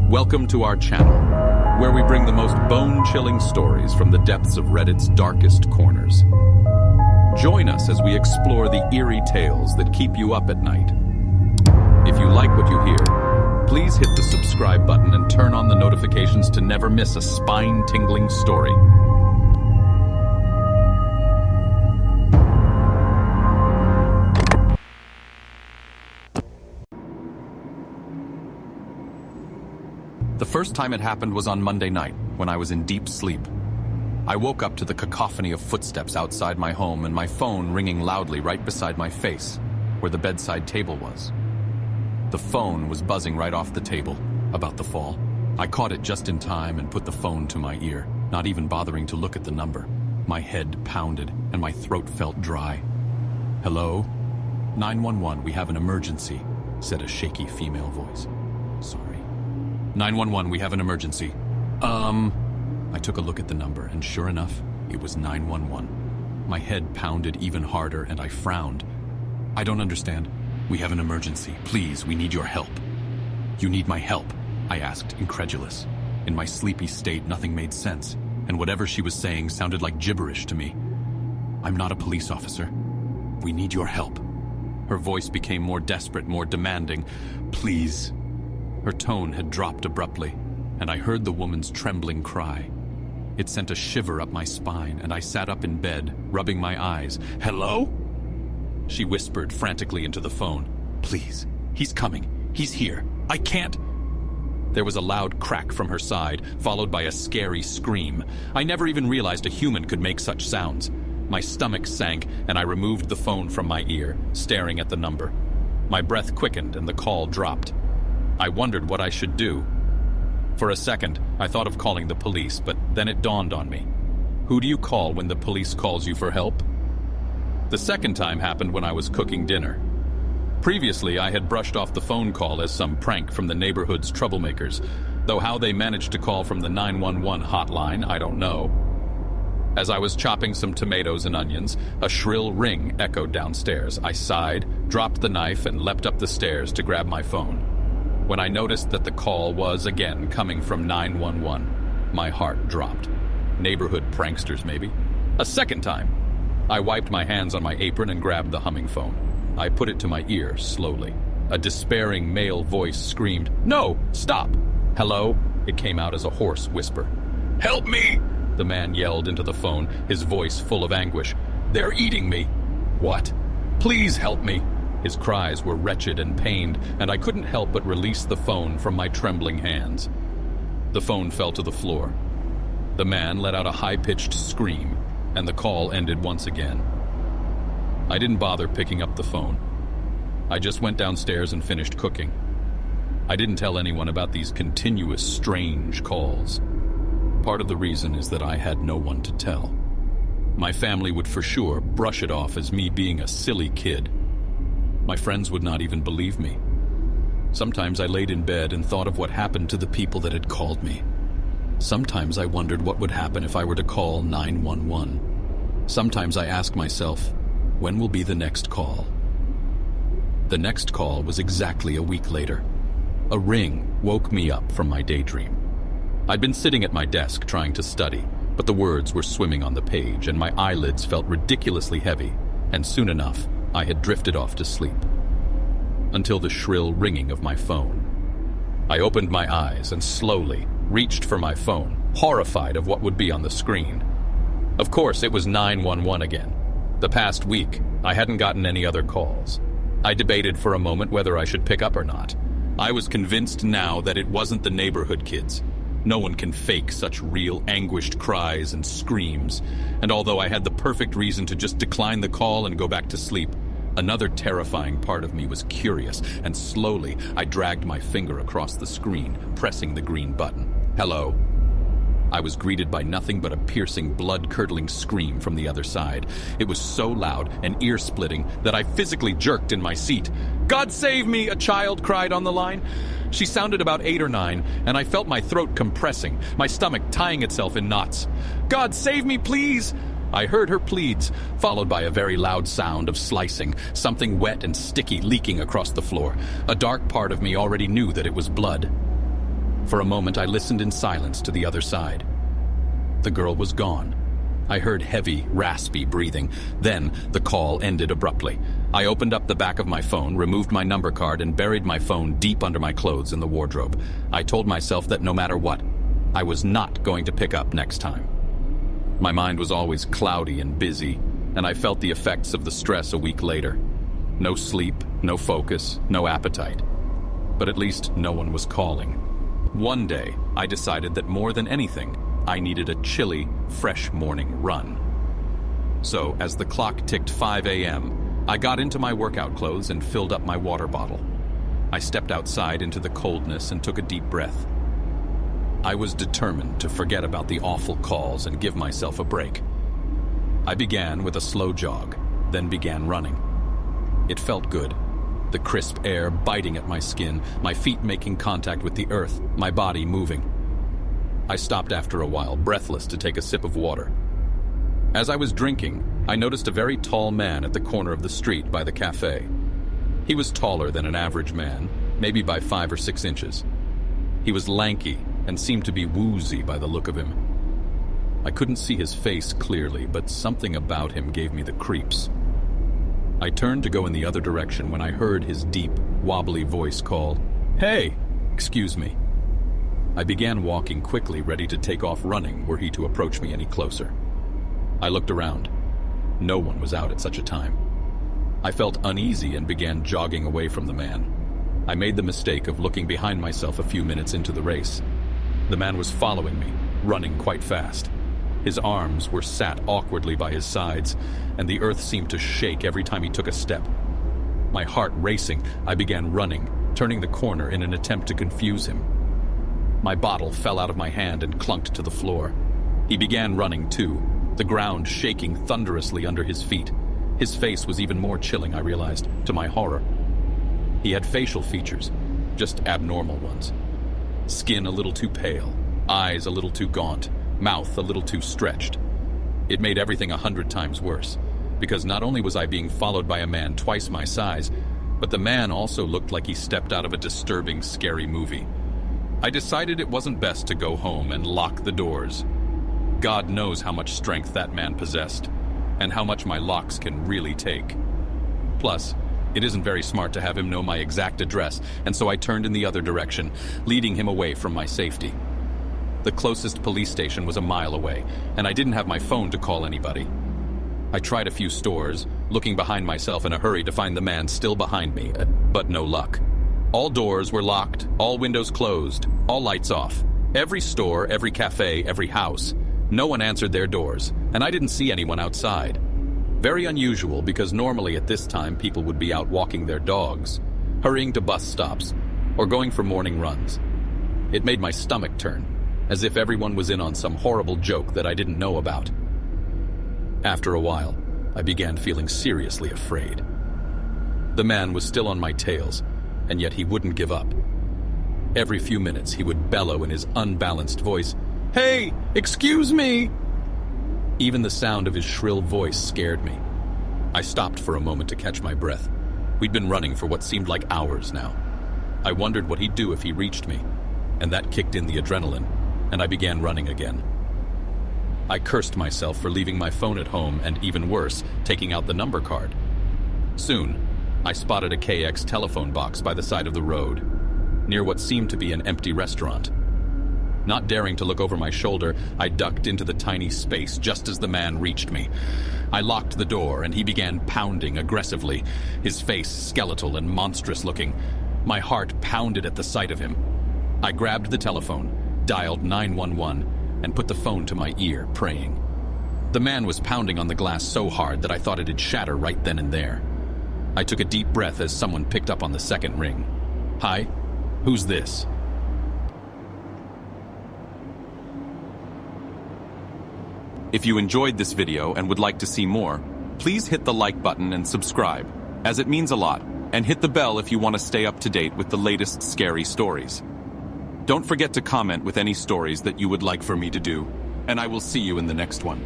Welcome to our channel, where we bring the most bone-chilling stories from the depths of Reddit's darkest corners. Join us as we explore the eerie tales that keep you up at night. If you like what you hear, please hit the subscribe button and turn on the notifications to never miss a spine-tingling story. The first time it happened was on Monday night, when I was in deep sleep. I woke up to the cacophony of footsteps outside my home and my phone ringing loudly right beside my face, where the bedside table was. The phone was buzzing right off the table, about the fall. I caught it just in time and put the phone to my ear, not even bothering to look at the number. My head pounded and my throat felt dry. "Hello? 911, we have an emergency," said a shaky female voice. "Sorry. 911, we have an emergency." I took a look at the number, and sure enough, it was 911. My head pounded even harder, and I frowned. "I don't understand. We have an emergency. Please, we need your help." "You need my help?" I asked, incredulous. In my sleepy state, nothing made sense, and whatever she was saying sounded like gibberish to me. "I'm not a police officer. We need your help." Her voice became more desperate, more demanding. "Please." Her tone had dropped abruptly, and I heard the woman's trembling cry. It sent a shiver up my spine, and I sat up in bed, rubbing my eyes. "Hello?" She whispered frantically into the phone. "Please, he's coming. He's here. I can't." There was a loud crack from her side, followed by a scary scream. I never even realized a human could make such sounds. My stomach sank, and I removed the phone from my ear, staring at the number. My breath quickened, and the call dropped. I wondered what I should do. For a second, I thought of calling the police, but then it dawned on me. Who do you call when the police calls you for help? The second time happened when I was cooking dinner. Previously, I had brushed off the phone call as some prank from the neighborhood's troublemakers, though how they managed to call from the 911 hotline, I don't know. As I was chopping some tomatoes and onions, a shrill ring echoed downstairs. I sighed, dropped the knife, and leapt up the stairs to grab my phone. When I noticed that the call was again coming from 911, my heart dropped. Neighborhood pranksters, maybe? A second time! I wiped my hands on my apron and grabbed the humming phone. I put it to my ear slowly. A despairing male voice screamed, "No! Stop!" "Hello?" It came out as a hoarse whisper. "Help me!" The man yelled into the phone, his voice full of anguish. "They're eating me!" "What?" "Please help me!" His cries were wretched and pained, and I couldn't help but release the phone from my trembling hands. The phone fell to the floor. The man let out a high-pitched scream, and the call ended once again. I didn't bother picking up the phone. I just went downstairs and finished cooking. I didn't tell anyone about these continuous, strange calls. Part of the reason is that I had no one to tell. My family would for sure brush it off as me being a silly kid. My friends would not even believe me. Sometimes I laid in bed and thought of what happened to the people that had called me. Sometimes I wondered what would happen if I were to call 911. Sometimes I asked myself, when will be the next call? The next call was exactly a week later. A ring woke me up from my daydream. I'd been sitting at my desk trying to study, but the words were swimming on the page and my eyelids felt ridiculously heavy, and soon enough, I had drifted off to sleep. Until the shrill ringing of my phone. I opened my eyes and slowly reached for my phone, horrified of what would be on the screen. Of course, it was 911 again. The past week, I hadn't gotten any other calls. I debated for a moment whether I should pick up or not. I was convinced now that it wasn't the neighborhood kids. No one can fake such real anguished cries and screams, and although I had the perfect reason to just decline the call and go back to sleep, another terrifying part of me was curious, and slowly I dragged my finger across the screen, pressing the green button. "Hello?" I was greeted by nothing but a piercing, blood-curdling scream from the other side. It was so loud and ear-splitting that I physically jerked in my seat. "God save me!" a child cried on the line. She sounded about 8 or 9, and I felt my throat compressing, my stomach tying itself in knots. "God save me, please!" I heard her pleads, followed by a very loud sound of slicing, something wet and sticky leaking across the floor. A dark part of me already knew that it was blood. For a moment, I listened in silence to the other side. The girl was gone. I heard heavy, raspy breathing. Then the call ended abruptly. I opened up the back of my phone, removed my number card, and buried my phone deep under my clothes in the wardrobe. I told myself that no matter what, I was not going to pick up next time. My mind was always cloudy and busy, and I felt the effects of the stress a week later. No sleep, no focus, no appetite. But at least no one was calling. One day, I decided that more than anything, I needed a chilly, fresh morning run. So, as the clock ticked 5 a.m., I got into my workout clothes and filled up my water bottle. I stepped outside into the coldness and took a deep breath. I was determined to forget about the awful calls and give myself a break. I began with a slow jog, then began running. It felt good. The crisp air biting at my skin, my feet making contact with the earth, my body moving. I stopped after a while, breathless, to take a sip of water. As I was drinking, I noticed a very tall man at the corner of the street by the cafe. He was taller than an average man, maybe by 5 or 6 inches. He was lanky and seemed to be woozy by the look of him. I couldn't see his face clearly, but something about him gave me the creeps. I turned to go in the other direction when I heard his deep, wobbly voice call, "Hey, excuse me." I began walking quickly, ready to take off running were he to approach me any closer. I looked around. No one was out at such a time. I felt uneasy and began jogging away from the man. I made the mistake of looking behind myself a few minutes into the race. The man was following me, running quite fast. His arms were sat awkwardly by his sides, and the earth seemed to shake every time he took a step. My heart racing, I began running, turning the corner in an attempt to confuse him. My bottle fell out of my hand and clunked to the floor. He began running too, the ground shaking thunderously under his feet. His face was even more chilling, I realized, to my horror. He had facial features, just abnormal ones. Skin a little too pale, eyes a little too gaunt, mouth a little too stretched. It made everything 100 times worse, because not only was I being followed by a man twice my size, but the man also looked like he stepped out of a disturbing, scary movie. I decided it wasn't best to go home and lock the doors. God knows how much strength that man possessed, and how much my locks can really take. Plus, it isn't very smart to have him know my exact address, and so I turned in the other direction, leading him away from my safety. The closest police station was a mile away, and I didn't have my phone to call anybody. I tried a few stores, looking behind myself in a hurry to find the man still behind me, but no luck. All doors were locked, all windows closed, all lights off. Every store, every cafe, every house. No one answered their doors, and I didn't see anyone outside. Very unusual, because normally at this time people would be out walking their dogs, hurrying to bus stops, or going for morning runs. It made my stomach turn, as if everyone was in on some horrible joke that I didn't know about. After a while, I began feeling seriously afraid. The man was still on my tails, and yet he wouldn't give up. Every few minutes he would bellow in his unbalanced voice, "Hey, excuse me!" Even the sound of his shrill voice scared me. I stopped for a moment to catch my breath. We'd been running for what seemed like hours now. I wondered what he'd do if he reached me, and that kicked in the adrenaline, and I began running again. I cursed myself for leaving my phone at home and, even worse, taking out the number card. Soon, I spotted a KX telephone box by the side of the road, near what seemed to be an empty restaurant. Not daring to look over my shoulder, I ducked into the tiny space just as the man reached me. I locked the door and he began pounding aggressively, his face skeletal and monstrous looking. My heart pounded at the sight of him. I grabbed the telephone, dialed 911, and put the phone to my ear, praying. The man was pounding on the glass so hard that I thought it'd shatter right then and there. I took a deep breath as someone picked up on the second ring. "Hi, who's this?" If you enjoyed this video and would like to see more, please hit the like button and subscribe, as it means a lot, and hit the bell if you want to stay up to date with the latest scary stories. Don't forget to comment with any stories that you would like for me to do, and I will see you in the next one.